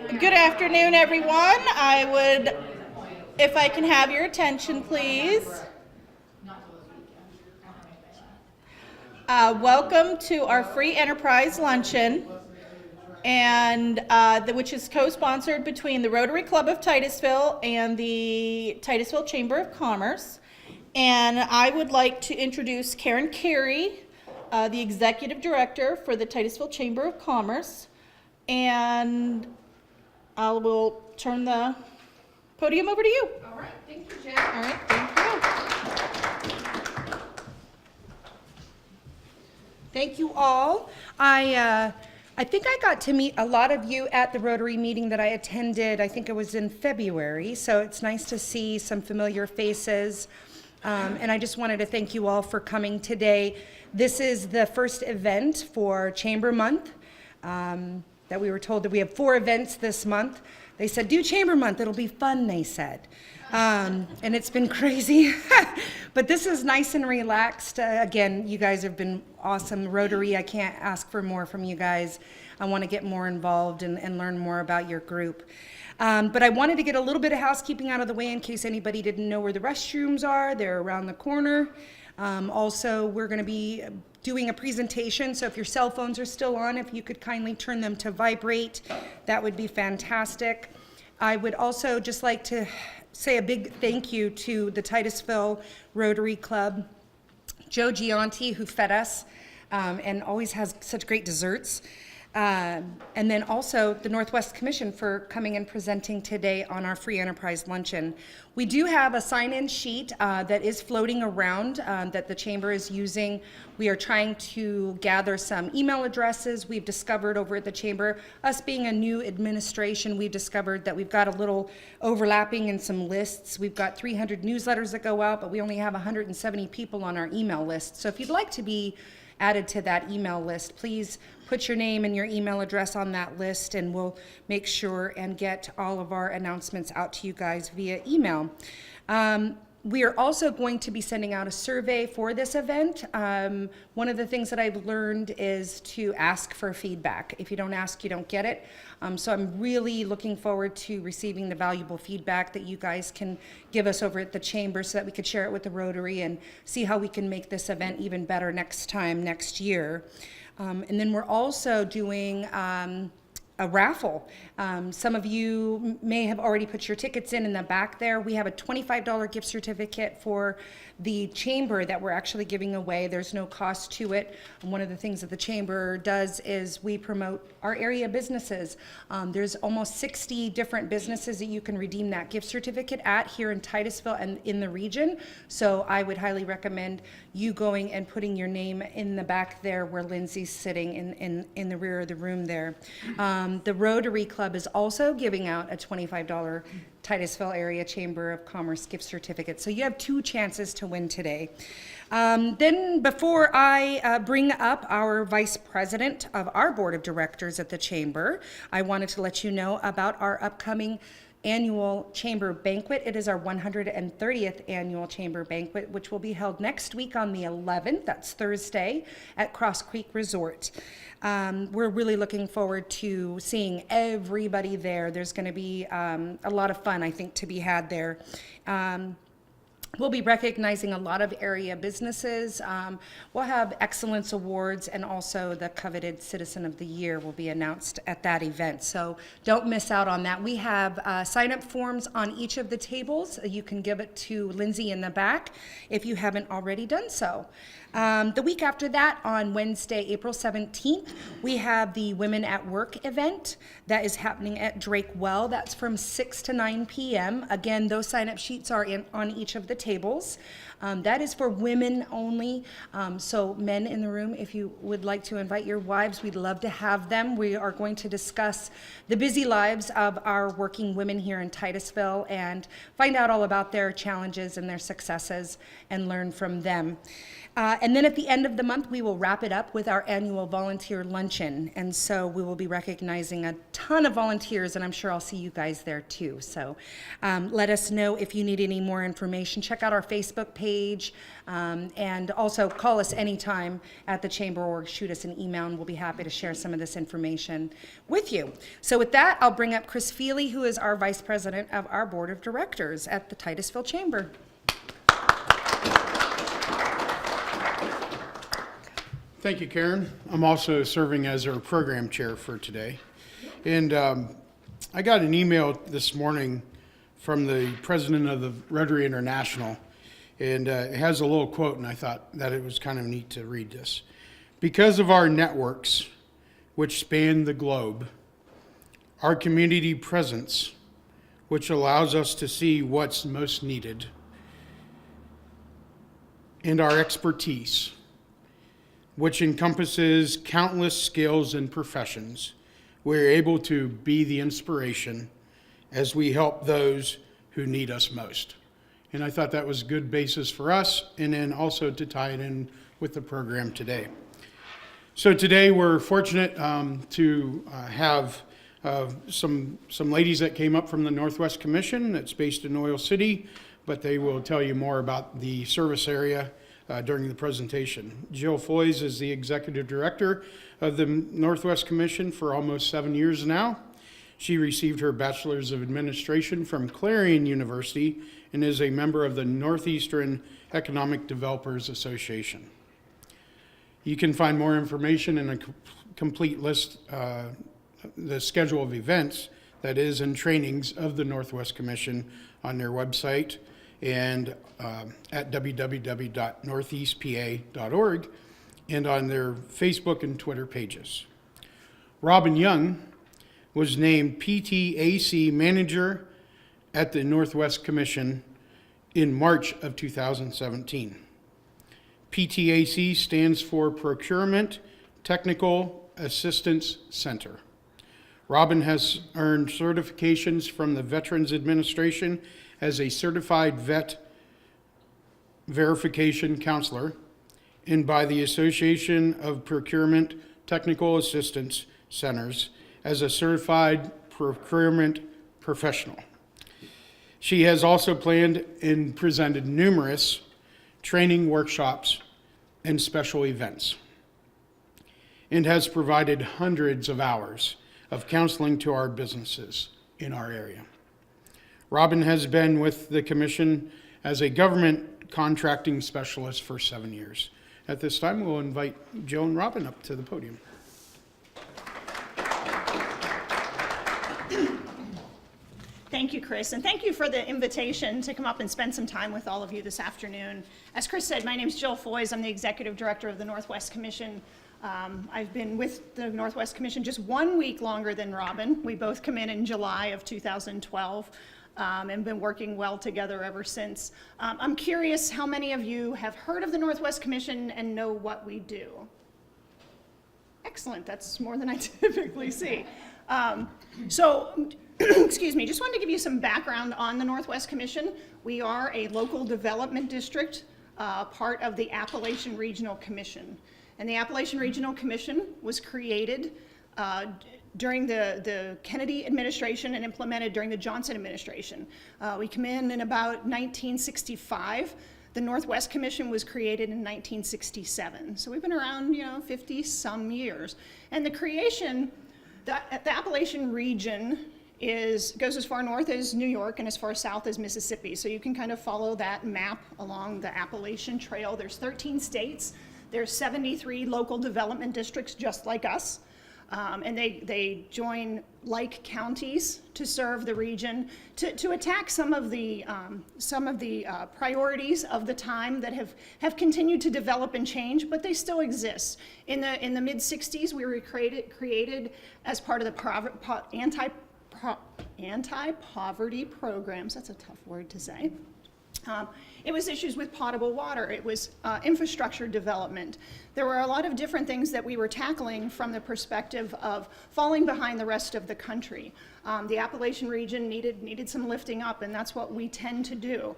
Good afternoon, everyone. If I can have your attention, please. Welcome to our free enterprise luncheon, which is co-sponsored between the Rotary Club of Titusville and the Titusville Chamber of Commerce. And I would like to introduce Karen Carey, the Executive Director for the Titusville Chamber of Commerce. And I will turn the podium over to you. All right, thank you, Jen. All right, thank you. Thank you all. I think I got to meet a lot of you at the Rotary meeting that I attended. I think it was in February, so it's nice to see some familiar faces. And I just wanted to thank you all for coming today. This is the first event for Chamber Month. That we were told that we have 4 events this month. They said, do Chamber Month, it'll be fun, they said. And it's been crazy. But this is nice and relaxed. Again, you guys have been awesome. Rotary, I can't ask for more from you guys. I want to get more involved and learn more about your group. But I wanted to get a little bit of housekeeping out of the way in case anybody didn't know where the restrooms are. They're around the corner. Also, we're going to be doing a presentation, so if your cell phones are still on, if you could kindly turn them to vibrate, that would be fantastic. I would also just like to say a big thank you to the Titusville Rotary Club, Joe Gianti, who fed us and always has such great desserts. And then also the Northwest Commission for coming and presenting today on our free enterprise luncheon. We do have a sign-in sheet that is floating around that the chamber is using. We are trying to gather some email addresses. We've discovered over at the chamber, us being a new administration, we've discovered that we've got a little overlapping in some lists. We've got 300 newsletters that go out, but we only have 170 people on our email list. So if you'd like to be added to that email list, please put your name and your email address on that list, and we'll make sure and get all of our announcements out to you guys via email. We are also going to be sending out a survey for this event. One of the things that I've learned is to ask for feedback. If you don't ask, you don't get it. So I'm really looking forward to receiving the valuable feedback that you guys can give us over at the chamber so that we could share it with the Rotary and see how we can make this event even better next year. And then we're also doing a raffle. Some of you may have already put your tickets in the back there. We have a $25 gift certificate for the chamber that we're actually giving away. There's no cost to it. And one of the things that the chamber does is we promote our area businesses. There's almost 60 different businesses that you can redeem that gift certificate at here in Titusville and in the region. So I would highly recommend you going and putting your name in the back there where Lindsay's sitting in the rear of the room there. The Rotary Club is also giving out a $25 Titusville Area Chamber of Commerce gift certificate. So you have 2 chances to win today. Then before I bring up our vice president of our board of directors at the chamber, I wanted to let you know about our upcoming annual chamber banquet. It is our 130th annual chamber banquet, which will be held next week on the 11th, that's Thursday, at Cross Creek Resort. We're really looking forward to seeing everybody there. There's going to be a lot of fun, I think, to be had there. We'll be recognizing a lot of area businesses. We'll have excellence awards, and also the coveted Citizen of the Year will be announced at that event. So don't miss out on that. We have sign-up forms on each of the tables. You can give it to Lindsay in the back if you haven't already done so. The week after that, on Wednesday, April 17th, we have the Women at Work event that is happening at Drake Well. That's from 6 to 9 p.m. Again, those sign-up sheets are on each of the tables. That is for women only. So men in the room, if you would like to invite your wives, we'd love to have them. We are going to discuss the busy lives of our working women here in Titusville and find out all about their challenges and their successes and learn from them. And then at the end of the month, we will wrap it up with our annual volunteer luncheon. And so we will be recognizing a ton of volunteers, and I'm sure I'll see you guys there too. So let us know if you need any more information. Check check out our Facebook page, and also call us anytime at the Chamber or shoot us an email, and we'll be happy to share some of this information with you. So with that, I'll bring up Chris Feely, who is our Vice President of our Board of Directors at the Titusville Chamber. Thank you, Karen. I'm also serving as our program chair for today. And I got an email this morning from the president of the Rotary International, and it has a little quote, and I thought that it was kind of neat to read this. Because of our networks, which span the globe, our community presence, which allows us to see what's most needed, and our expertise, which encompasses countless skills and professions, we're able to be the inspiration as we help those who need us most. And I thought that was a good basis for us, and then also to tie it in with the program today. So today we're fortunate to have some ladies that came up from the Northwest Commission that's based in Oil City, but they will tell you more about the service area during the presentation. Jill Foys is the Executive Director of the Northwest Commission for almost 7 years now. She received her Bachelor's of Administration from Clarion University and is a member of the Northeastern Economic Developers Association. You can find more information and a complete list, the schedule of events that is and trainings of the Northwest Commission on their website and at www.northeastpa.org and on their Facebook and Twitter pages. Robin Young was named PTAC Manager at the Northwest Commission in March of 2017. PTAC stands for Procurement Technical Assistance Center. Robin has earned certifications from the Veterans Administration as a certified vet verification counselor and by the Association of Procurement Technical Assistance Centers as a certified procurement professional. She has also planned and presented numerous training workshops and special events and has provided hundreds of hours of counseling to our businesses in our area. Robin has been with the Commission as a government contracting specialist for 7 years. At this time, we'll invite Jill and Robin up to the podium. Thank you, Chris, and thank you for the invitation to come up and spend some time with all of you this afternoon. As Chris said, my name is Jill Foys. I'm the Executive Director of the Northwest Commission. I've been with the Northwest Commission just 1 week longer than Robin. We both come in July of 2012 and been working well together ever since. I'm curious how many of you have heard of the Northwest Commission and know what we do? Excellent, that's more than I typically see. Excuse me, just wanted to give you some background on the Northwest Commission. We are a local development district, part of the Appalachian Regional Commission. And the Appalachian Regional Commission was created during the Kennedy administration and implemented during the Johnson administration. We come in about 1965. The Northwest Commission was created in 1967. So we've been around, 50 some years. And the creation, the Appalachian region goes as far north as New York and as far south as Mississippi. So you can kind of follow that map along the Appalachian Trail. There's 13 states. There's 73 local development districts just like us. And they join like counties to serve the region to attack some of the priorities of the time that have continued to develop and change, but they still exist. In the mid 60s, we were created as part of the anti-poverty programs. That's a tough word to say. It was issues with potable water. It was infrastructure development. There were a lot of different things that we were tackling from the perspective of falling behind the rest of the country. The Appalachian region needed some lifting up, and that's what we tend to do.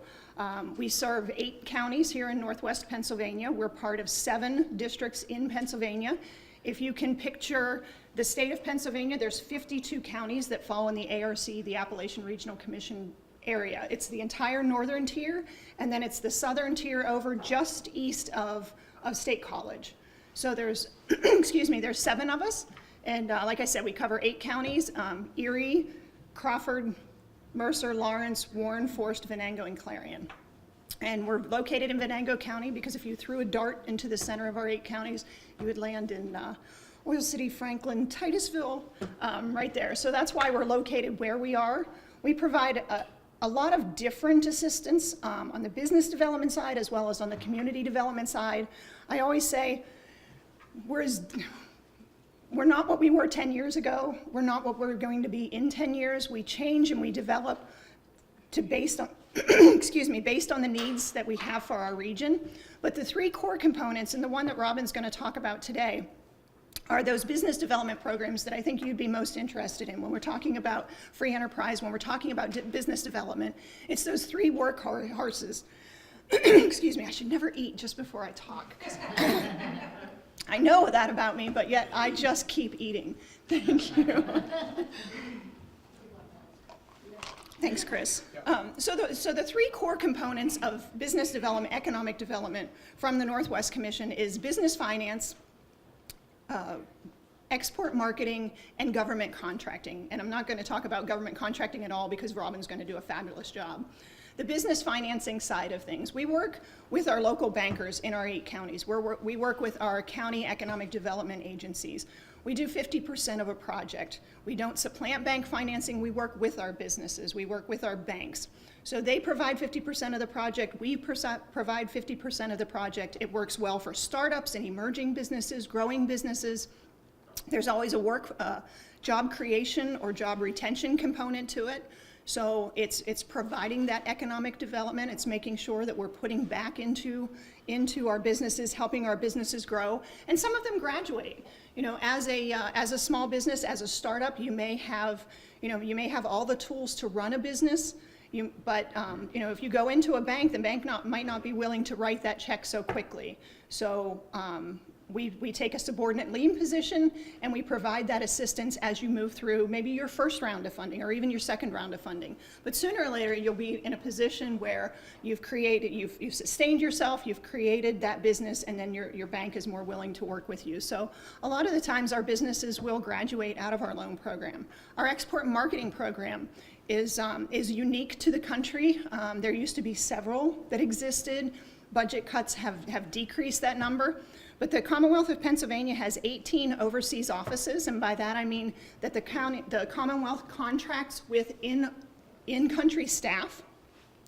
We serve 8 counties here in Northwest Pennsylvania. We're part of 7 districts in Pennsylvania. If you can picture the state of Pennsylvania, there's 52 counties that fall in the ARC, the Appalachian Regional Commission area. It's the entire northern tier, and then it's the southern tier over just east of State College. So there's, excuse me, there's 7 of us, and like I said, we cover 8 counties, Erie, Crawford, Mercer, Lawrence, Warren, Forest, Venango, and Clarion. And we're located in Venango County because if you threw a dart into the center of our 8 counties, you would land in Oil City, Franklin, Titusville, right there. So that's why we're located where we are. We provide a lot of different assistance on the business development side as well as on the community development side. I always say, we're not what we were 10 years ago. We're not what we're going to be in 10 years. We change and we develop based on, excuse me, based on the needs that we have for our region. But the 3 core components, and the one that Robin's going to talk about today, are those business development programs that I think you'd be most interested in when we're talking about free enterprise, when we're talking about business development. It's those 3 workhorses. Excuse me, I should never eat just before I talk. I know that about me, but yet I just keep eating. Thank you. Thanks, Chris. So the 3 core components of business development, economic development from the Northwest Commission is business finance, export marketing, and government contracting. And I'm not going to talk about government contracting at all because Robin's going to do a fabulous job. The business financing side of things, we work with our local bankers in our 8 counties. We work with our county economic development agencies. We do 50% of a project. We don't supplant bank financing, we work with our businesses, we work with our banks. So they provide 50% of the project, we provide 50% of the project. It works well for startups and emerging businesses, growing businesses. There's always a job creation or job retention component to it. So it's providing that economic development. It's making sure that we're putting back into our businesses, helping our businesses grow. And some of them graduate. You know, as a small business, as a startup, you may have all the tools to run a business. But if you go into a bank, the bank might not be willing to write that check so quickly. So we take a subordinate lien position and we provide that assistance as you move through maybe your first round of funding or even your second round of funding. But sooner or later you'll be in a position where you've sustained yourself, you've created that business, and then your bank is more willing to work with you. So a lot of the times our businesses will graduate out of our loan program. Our export marketing program is unique to the country. There used to be several that existed. Budget cuts have decreased that number. But the Commonwealth of Pennsylvania has 18 overseas offices, and by that I mean that the Commonwealth contracts with in-country staff.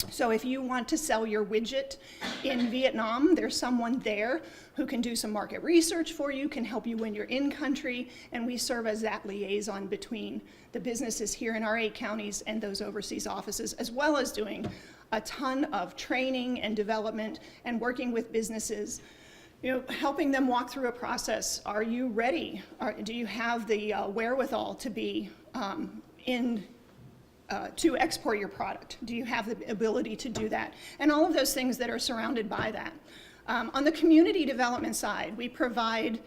So if you want to sell your widget in Vietnam, there's someone there who can do some market research for you, can help you when you're in country, and we serve as that liaison between the businesses here in our 8 counties and those overseas offices, as well as doing a ton of training and development and working with businesses, helping them walk through a process. Are you ready? Do you have the wherewithal to be to export your product? Do you have the ability to do that? And all of those things that are surrounded by that. On the community development side, we provide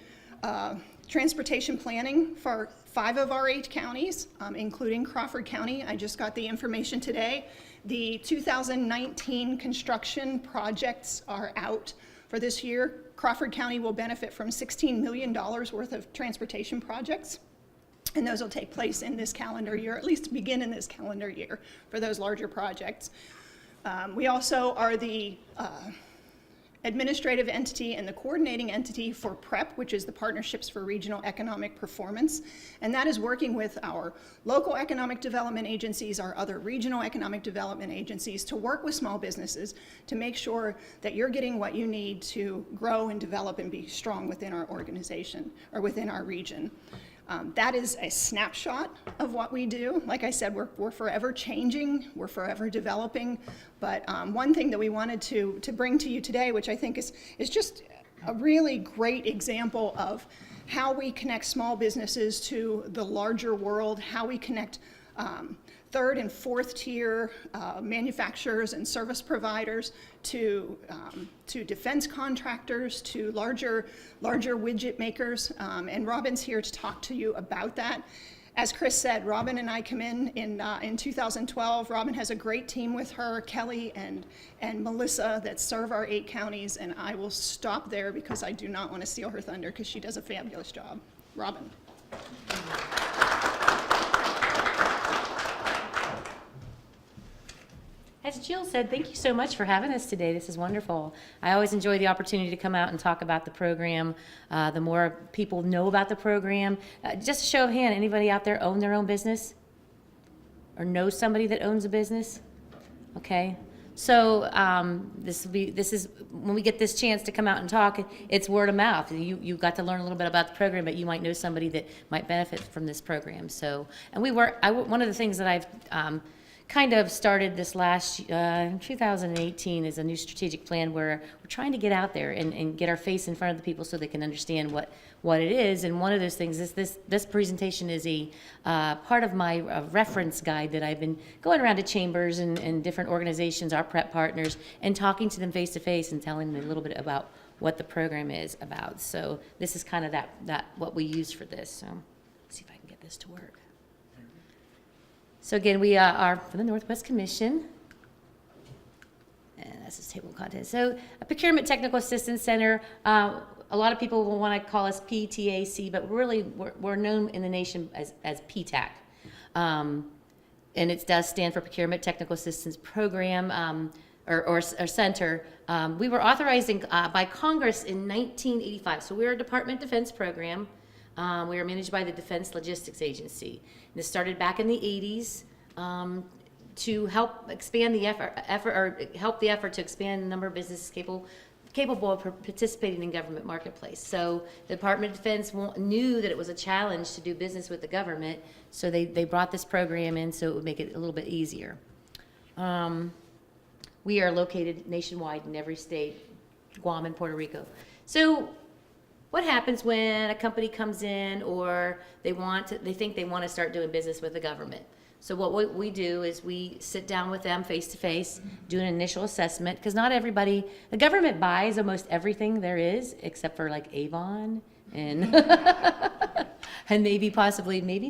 transportation planning for 5 of our 8 counties, including Crawford County. I just got the information today. The 2019 construction projects are out for this year. Crawford County will benefit from $16 million worth of transportation projects, and those will take place in this calendar year, at least begin in this calendar year for those larger projects. We also are the administrative entity and the coordinating entity for PREP, which is the Partnerships for Regional Economic Performance, and that is working with our local economic development agencies, our other regional economic development agencies, to work with small businesses to make sure that you're getting what you need to grow and develop and be strong within our organization or within our region. That is a snapshot of what we do. Like I said, we're forever changing, we're forever developing, but one thing that we wanted to bring to you today, which I think is just a really great example of how we connect small businesses to the larger world, how we connect 3rd and 4th tier manufacturers and service providers to defense contractors, to larger widget makers, and Robin's here to talk to you about that. As Chris said, Robin and I come in 2012. Robin has a great team with her, Kelly and Melissa, that serve our 8 counties, and I will stop there because I do not want to steal her thunder because she does a fabulous job. Robin. As Jill said, thank you so much for having us today. This is wonderful. I always enjoy the opportunity to come out and talk about the program. The more people know about the program, just a show of hand, anybody out there own their own business? Or know somebody that owns a business? Okay. So this is when we get this chance to come out and talk, it's word of mouth. You got to learn a little bit about the program, but you might know somebody that might benefit from this program. So, and one of the things that I've kind of started this last 2018 is a new strategic plan where we're trying to get out there and get our face in front of the people so they can understand what it is. And one of those things is this presentation is a part of my reference guide that I've been going around to chambers and different organizations, our prep partners, and talking to them face to face and telling them a little bit about what the program is about. So this is kind of that what we use for this. So let's see if I can get this to work. So again, we are from the Northwest Commission, and that's this table of contents. So a Procurement Technical Assistance Center, a lot of people will want to call us PTAC, but really we're known in the nation as PTAC. And it does stand for Procurement Technical Assistance Program or Center. We were authorized by Congress in 1985, so we're a Department of Defense program. We are managed by the Defense Logistics Agency. This started back in the 80s to help expand the help the effort to expand the number of businesses capable of participating in government marketplace. So the Department of Defense knew that it was a challenge to do business with the government, so they brought this program in so it would make it a little bit easier. We are located nationwide in every state, Guam and Puerto Rico. So what happens when a company comes in or they think they want to start doing business with the government? So what we do is we sit down with them face to face, do an initial assessment, because not everybody, the government buys almost everything there is except for like Avon and and maybe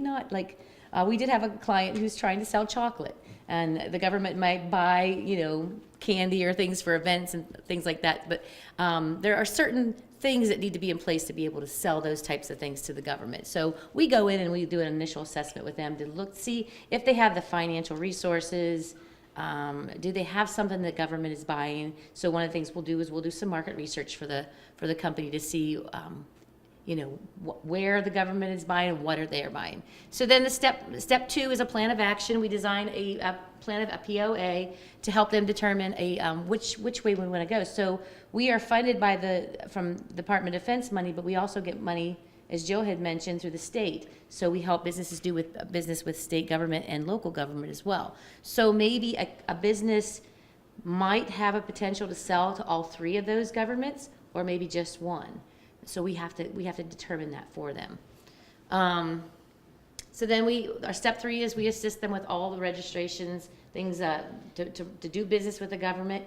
not. Like we did have a client who's trying to sell chocolate, and the government might buy candy or things for events and things like that. But there are certain things that need to be in place to be able to sell those types of things to the government. So we go in and we do an initial assessment with them to see if they have the financial resources. Do they have something that government is buying? So one of the things we'll do is we'll do some market research for the company to see where the government is buying and what are they buying. So then the step 2 is a plan of action. We design a plan of a POA to help them determine which way we want to go. So we are funded from Department of Defense money, but we also get money, as Jill had mentioned, through the state. So we help businesses do business with state government and local government as well. So maybe a business might have a potential to sell to all 3 of those governments, or maybe just one. So we have to determine that for them. So then our step 3 is we assist them with all the registrations, things to do business with the government.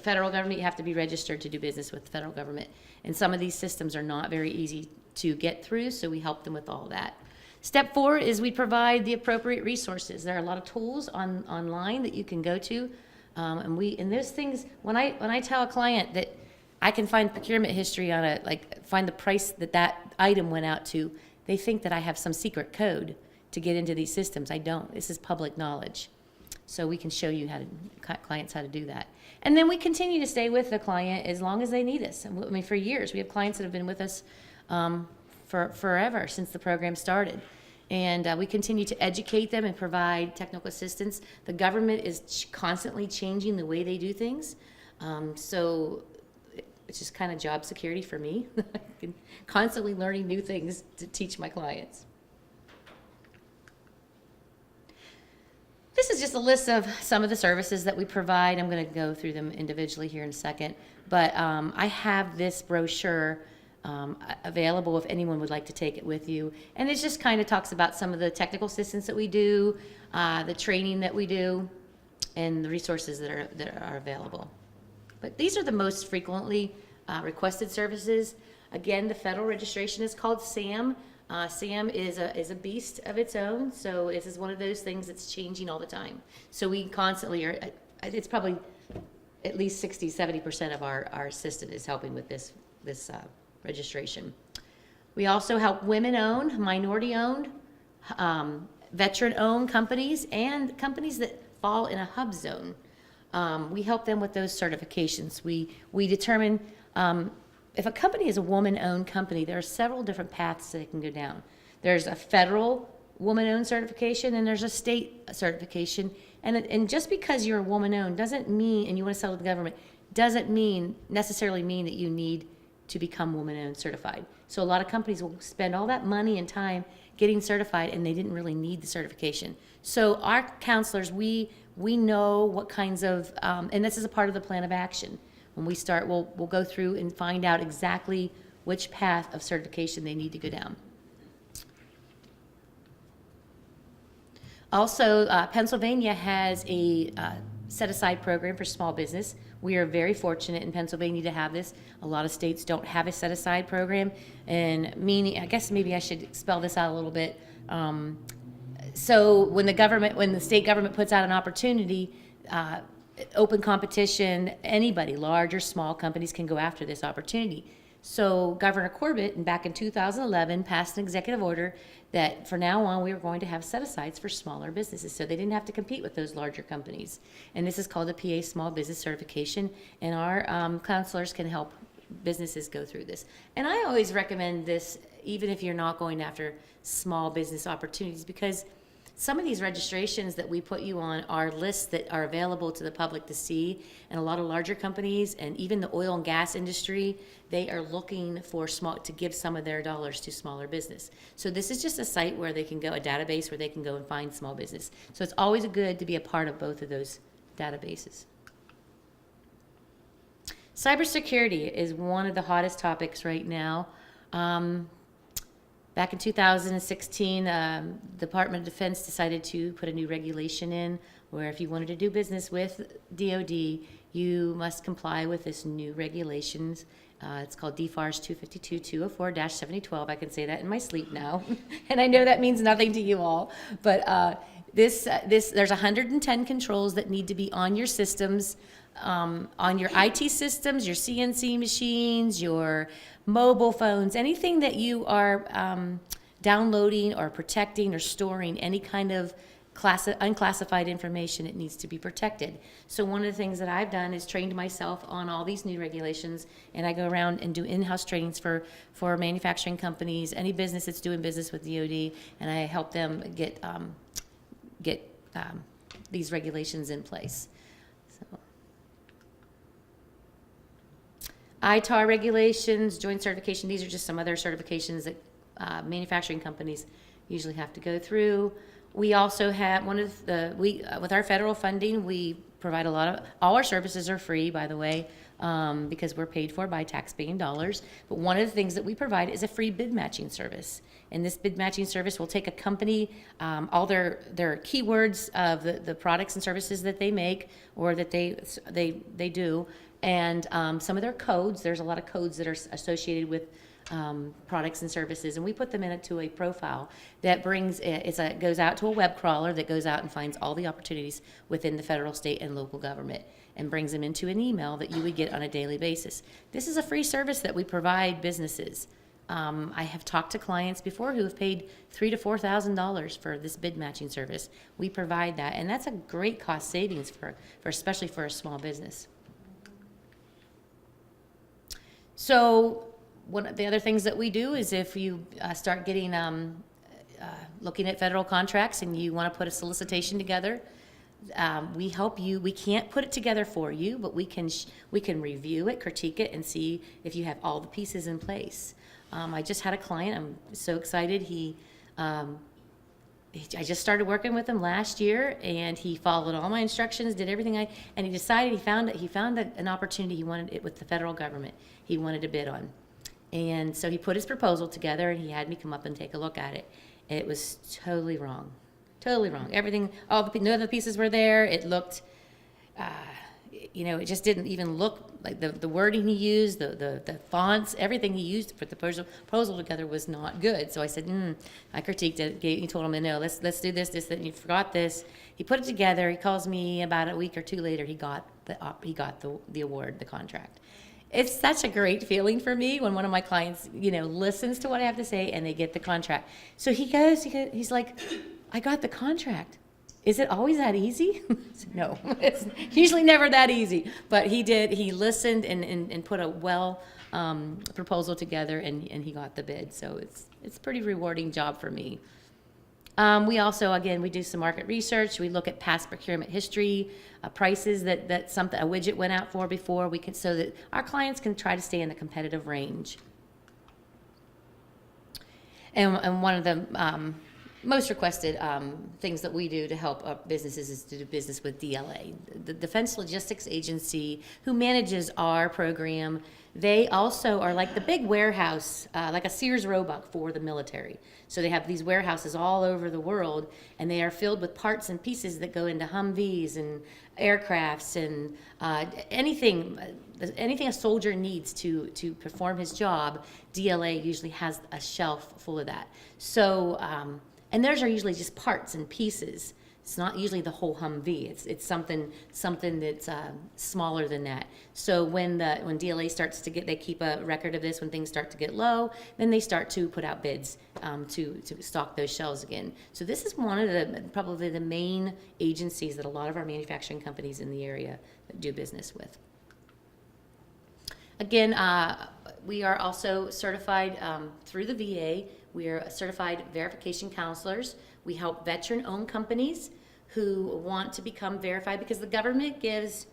Federal government, you have to be registered to do business with the federal government. And some of these systems are not very easy to get through, so we help them with all that. Step 4 is we provide the appropriate resources. There are a lot of tools online that you can go to. And those things, when I tell a client that I can find procurement history on find the price that item went out to, they think that I have some secret code to get into these systems. I don't. This is public knowledge. So we can show you clients how to do that. And then we continue to stay with the client as long as they need us. I mean, for years. We have clients that have been with us for forever since the program started. And we continue to educate them and provide technical assistance. The government is constantly changing the way they do things. So it's just kind of job security for me. I'm constantly learning new things to teach my clients. This is just a list of some of the services that we provide. I'm going to go through them individually here in a second. But I have this brochure available if anyone would like to take it with you. And it just kind of talks about some of the technical assistance that we do, the training that we do, and the resources that are available. But these are the most frequently requested services. Again, the federal registration is called SAM. SAM is a beast of its own, so this is one of those things that's changing all the time. So we constantly are, it's probably at least 60-70% of our system is helping with this registration. We also help women-owned, minority-owned, veteran-owned companies, and companies that fall in a hub zone. We help them with those certifications. We determine if a company is a woman-owned company, there are several different paths that they can go down. There's a federal woman-owned certification, and there's a state certification. And just because you're a woman-owned doesn't mean, and you want to sell to the government, doesn't necessarily mean that you need to become woman-owned certified. So a lot of companies will spend all that money and time getting certified, and they didn't really need the certification. So our counselors, we know what kinds of, and this is a part of the plan of action. When we start, we'll go through and find out exactly which path of certification they need to go down. Also, Pennsylvania has a set-aside program for small business. We are very fortunate in Pennsylvania to have this. A lot of states don't have a set-aside program, and meaning, I guess maybe I should spell this out a little bit. So when the state government puts out an opportunity, open competition, anybody, large or small companies can go after this opportunity. So Governor Corbett, back in 2011, passed an executive order that from now on we were going to have set-asides for smaller businesses, so they didn't have to compete with those larger companies. And this is called the PA Small Business Certification, and our counselors can help businesses go through this. And I always recommend this even if you're not going after small business opportunities, because some of these registrations that we put you on are lists that are available to the public to see, and a lot of larger companies and even the oil and gas industry, they are looking for to give some of their dollars to smaller business. So this is just a site where they can go, a database where they can go and find small business. So it's always good to be a part of both of those databases. Cybersecurity is one of the hottest topics right now. Back in 2016, the Department of Defense decided to put a new regulation in where if you wanted to do business with DOD, you must comply with this new regulations. It's called DFARS 252-204-7012. I can say that in my sleep now. And I know that means nothing to you all. But there's 110 controls that need to be on your systems, on your IT systems, your CNC machines, your mobile phones, anything that you are downloading or protecting or storing any kind of unclassified information, it needs to be protected. So one of the things that I've done is trained myself on all these new regulations, and I go around and do in-house trainings for manufacturing companies, any business that's doing business with DOD, and I help them get these regulations in place. So. ITAR regulations, joint certification, these are just some other certifications that manufacturing companies usually have to go through. We also have with our federal funding, we provide all our services are free, by the way, because we're paid for by tax-paying dollars. But one of the things that we provide is a free bid matching service. And this bid matching service will take a company, all their keywords of the products and services that they make or that they do, and some of their codes. There's a lot of codes that are associated with products and services, and we put them into a profile that goes out to a web crawler that goes out and finds all the opportunities within the federal, state, and local government and brings them into an email that you would get on a daily basis. This is a free service that we provide businesses. I have talked to clients before who have paid $3,000 to $4,000 for this bid matching service. We provide that, and that's a great cost savings for especially for a small business. So one of the other things that we do is if you start getting looking at federal contracts and you want to put a solicitation together, we help you. We can't put it together for you, but we can review it, critique it, and see if you have all the pieces in place. I just had a client. I'm so excited. I just started working with him last year, and he followed all my instructions, did everything and he decided he found an opportunity he wanted it with the federal government. He wanted to bid on. And so he put his proposal together, and he had me come up and take a look at it. It was totally wrong. Totally wrong. Everything, none of the pieces were there. It looked, it just didn't even look like the wording he used, the fonts, everything he used to put the proposal together was not good. So I said, I critiqued it. He told him, no, let's do this, that, and you forgot this. He put it together. He calls me about a week or two later. He got the award, the contract. It's such a great feeling for me when one of my clients, listens to what I have to say and they get the contract. So he's like, I got the contract. Is it always that easy? No, it's usually never that easy. But he did. He listened and put a proposal together, and he got the bid. So it's a pretty rewarding job for me. We also, again, we do some market research. We look at past procurement history, prices that a widget went out for before, so that our clients can try to stay in the competitive range. And one of the most requested things that we do to help our businesses is to do business with DLA, the Defense Logistics Agency, who manages our program. They also are like the big warehouse, like a Sears Roebuck for the military. So they have these warehouses all over the world, and they are filled with parts and pieces that go into Humvees and aircrafts and anything a soldier needs to perform his job. DLA usually has a shelf full of that. So, and theirs are usually just parts and pieces. It's not usually the whole Humvee. It's something that's smaller than that. So when DLA starts to they keep a record of this. When things start to get low, then they start to put out bids to stock those shelves again. So this is one of probably the main agencies that a lot of our manufacturing companies in the area do business with. Again, we are also certified through the VA. We are certified verification counselors. We help veteran-owned companies who want to become verified, because the government gives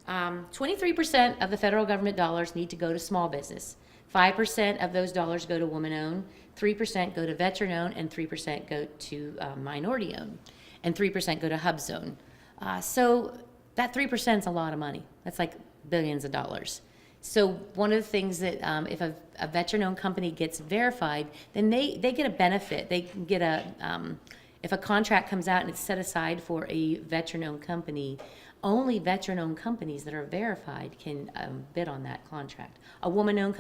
23% of the federal government dollars need to go to small business. 5% of those dollars go to woman-owned, 3% go to veteran-owned, and 3% go to minority-owned, and 3% go to hub zone. So that 3% is a lot of money. That's like billions of dollars. So one of the things that if a veteran-owned company gets verified, then they get a benefit. They can get if a contract comes out and it's set aside for a veteran-owned company, only veteran-owned companies that are verified can bid on that contract. A woman-owned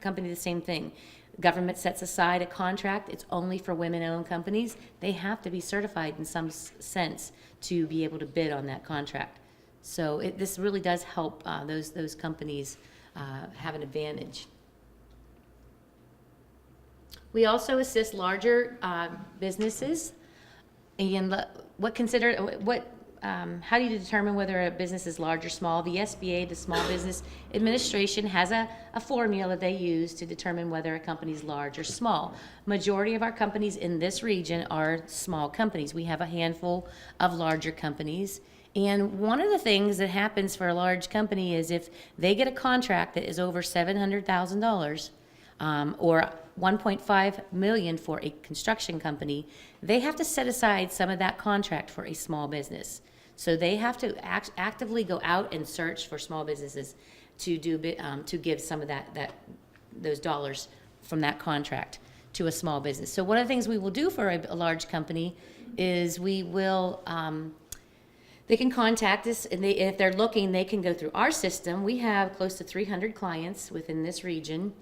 company, the same thing. Government sets aside a contract. It's only for women-owned companies. They have to be certified in some sense to be able to bid on that contract. So this really does help those companies have an advantage. We also assist larger businesses. And how do you determine whether a business is large or small? The SBA, the Small Business Administration, has a formula they use to determine whether a company is large or small. Majority of our companies in this region are small companies. We have a handful of larger companies. And one of the things that happens for a large company is if they get a contract that is over $700,000 or $1.5 million for a construction company, they have to set aside some of that contract for a small business. So they have to actively go out and search for small businesses to give some of those dollars from that contract to a small business. So one of the things we will do for a large company is we will they can contact us, and if they're looking, they can go through our system. We have close to 300 clients within this region,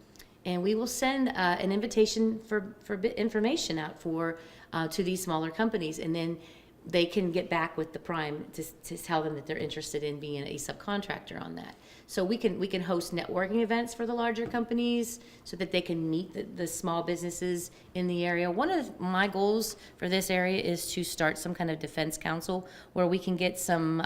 and we will send an invitation for information out to these smaller companies, and then they can get back with the prime to tell them that they're interested in being a subcontractor on that. So we can host networking events for the larger companies so that they can meet the small businesses in the area. One of my goals for this area is to start some kind of defense council where we can get some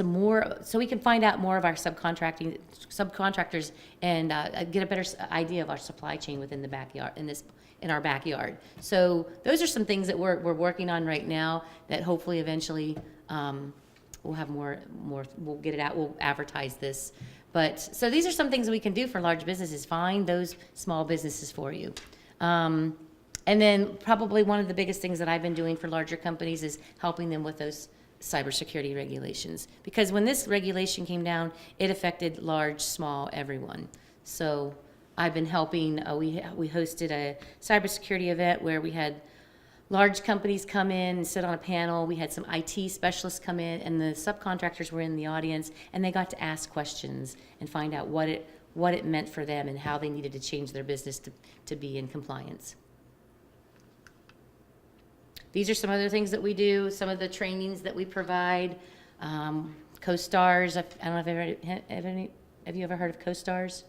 more, so we can find out more of our subcontractors and get a better idea of our supply chain within the backyard, in our backyard. So those are some things that we're working on right now that hopefully eventually we'll have more, we'll get it out, we'll advertise this. But, so these are some things we can do for large businesses, find those small businesses for you. And then probably one of the biggest things that I've been doing for larger companies is helping them with those cybersecurity regulations. Because when this regulation came down, it affected large, small, everyone. So I've been helping, we hosted a cybersecurity event where we had large companies come in and sit on a panel. We had some IT specialists come in, and the subcontractors were in the audience, and they got to ask questions and find out what it meant for them and how they needed to change their business to be in compliance. These are some other things that we do, some of the trainings that we provide. Co-Stars, I don't know if have you ever heard of Co-Stars?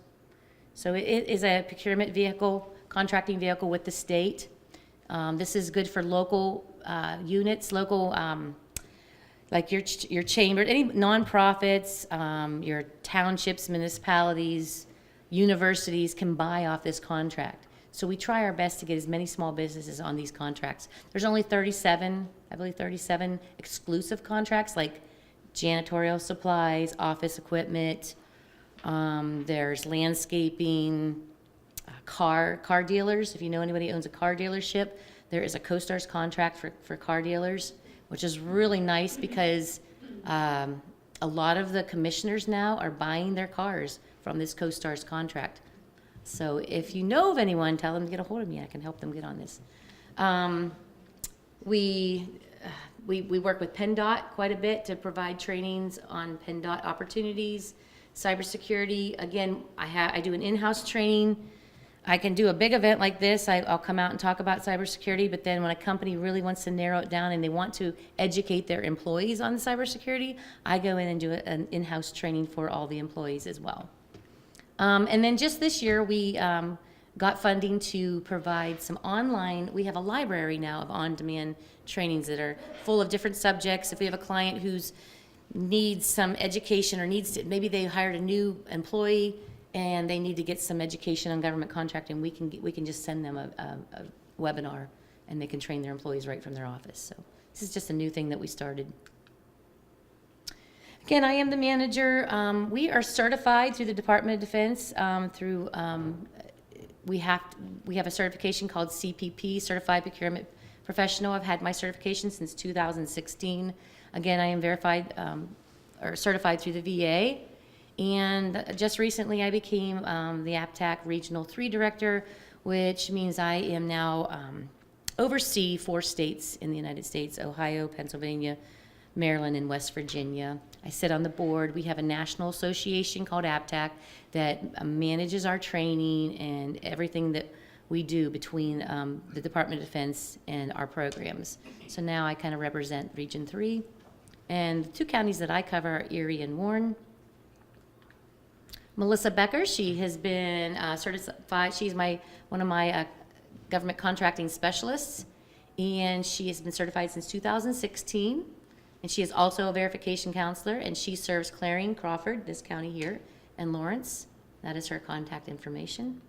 So it is a procurement vehicle, contracting vehicle with the state. This is good for local units, local, like your chamber, any nonprofits, your townships, municipalities, universities can buy off this contract. So we try our best to get as many small businesses on these contracts. There's only 37, I believe 37 exclusive contracts, like janitorial supplies, office equipment, there's landscaping, car dealers. If you know anybody who owns a car dealership, there is a Co-Stars contract for car dealers, which is really nice because a lot of the commissioners now are buying their cars from this Co-Stars contract. So if you know of anyone, tell them to get a hold of me. I can help them get on this. We work with PennDOT quite a bit to provide trainings on PennDOT opportunities, cybersecurity. Again, I do an in-house training. I can do a big event like this. I'll come out and talk about cybersecurity, but then when a company really wants to narrow it down and they want to educate their employees on cybersecurity, I go in and do an in-house training for all the employees as well. And then just this year, we got funding to provide some online, we have a library now of on-demand trainings that are full of different subjects. If we have a client who's needs some education or maybe they hired a new employee and they need to get some education on government contracting, we can just send them a webinar and they can train their employees right from their office. So this is just a new thing that we started. Again, I am the manager. We are certified through the Department of Defense we have a certification called CPP, Certified Procurement Professional. I've had my certification since 2016. Again, I am verified or certified through the VA. And just recently I became the APTAC Regional 3 Director, which means I am now oversee 4 states in the United States: Ohio, Pennsylvania, Maryland, and West Virginia. I sit on the board. We have a national association called APTAC that manages our training and everything that we do between the Department of Defense and our programs. So now I kind of represent Region 3. And the 2 counties that I cover are Erie and Warren. Melissa Becker, she has been certified. She's one of my government contracting specialists, and she has been certified since 2016. And she is also a verification counselor, and she serves Clarion, Crawford, this county here, and Lawrence. That is her contact information.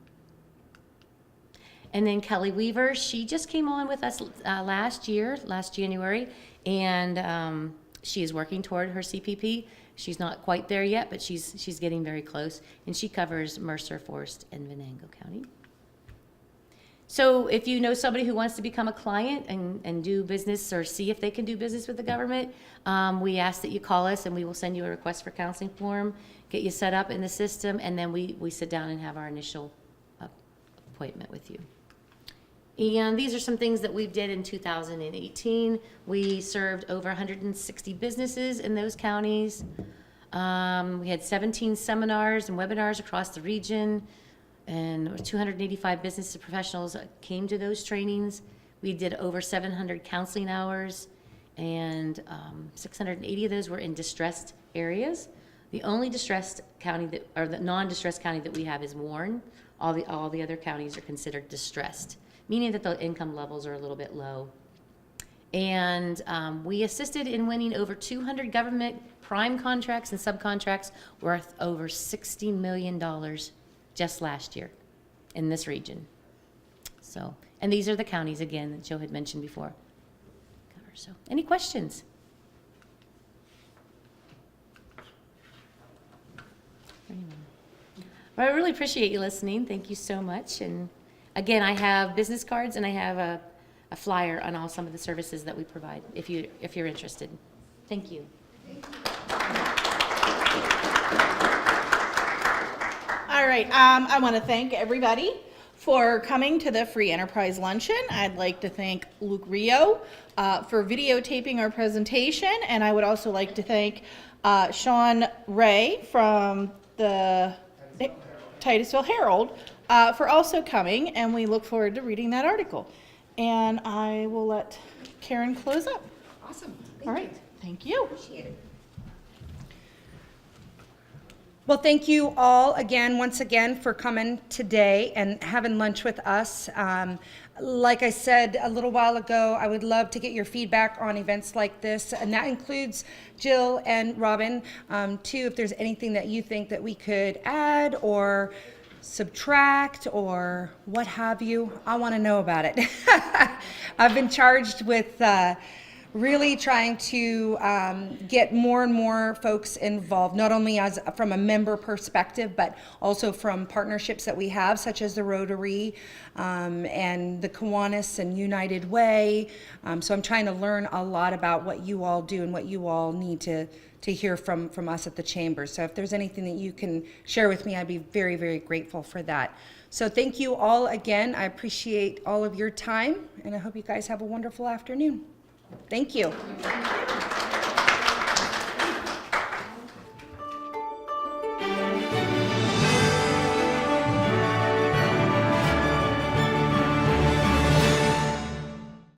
And then Kelly Weaver, she just came on with us last January, and she is working toward her CPP. She's not quite there yet, but she's getting very close, and she covers Mercer, Forest, and Venango County. So if you know somebody who wants to become a client and do business or see if they can do business with the government, we ask that you call us and we will send you a request for counseling form, get you set up in the system, and then we sit down and have our initial appointment with you. And these are some things that we did in 2018. We served over 160 businesses in those counties. We had 17 seminars and webinars across the region, and 285 business professionals came to those trainings. We did over 700 counseling hours, and 680 of those were in distressed areas. The only distressed county or the non-distressed county that we have is Warren. All the other counties are considered distressed, meaning that the income levels are a little bit low. And we assisted in winning over 200 government prime contracts and subcontracts worth over $60 million just last year in this region. So, and these are the counties, again, that Joe had mentioned before. So, any questions? Well, I really appreciate you listening. Thank you so much. And again, I have business cards and I have a flyer on some of the services that we provide if you're interested. Thank you. All right, I want to thank everybody for coming to the Free Enterprise Luncheon. I'd like to thank Luke Rio for videotaping our presentation, and I would also like to thank Sean Ray from the Titusville Herald for also coming, and we look forward to reading that article. And I will let Karen close up. Awesome. All right, thank you. Appreciate it. Well, thank you all again, once again, for coming today and having lunch with us. Like I said a little while ago, I would love to get your feedback on events like this, and that includes Jill and Robin, too, if there's anything that you think that we could add or subtract or what have you. I want to know about it. I've been charged with really trying to get more and more folks involved, not only as from a member perspective, but also from partnerships that we have, such as the Rotary and the Kiwanis and United Way. So I'm trying to learn a lot about what you all do and what you all need to hear from us at the Chamber. So if there's anything that you can share with me, I'd be very, very grateful for that. So thank you all again. I appreciate all of your time, and I hope you guys have a wonderful afternoon. Thank you.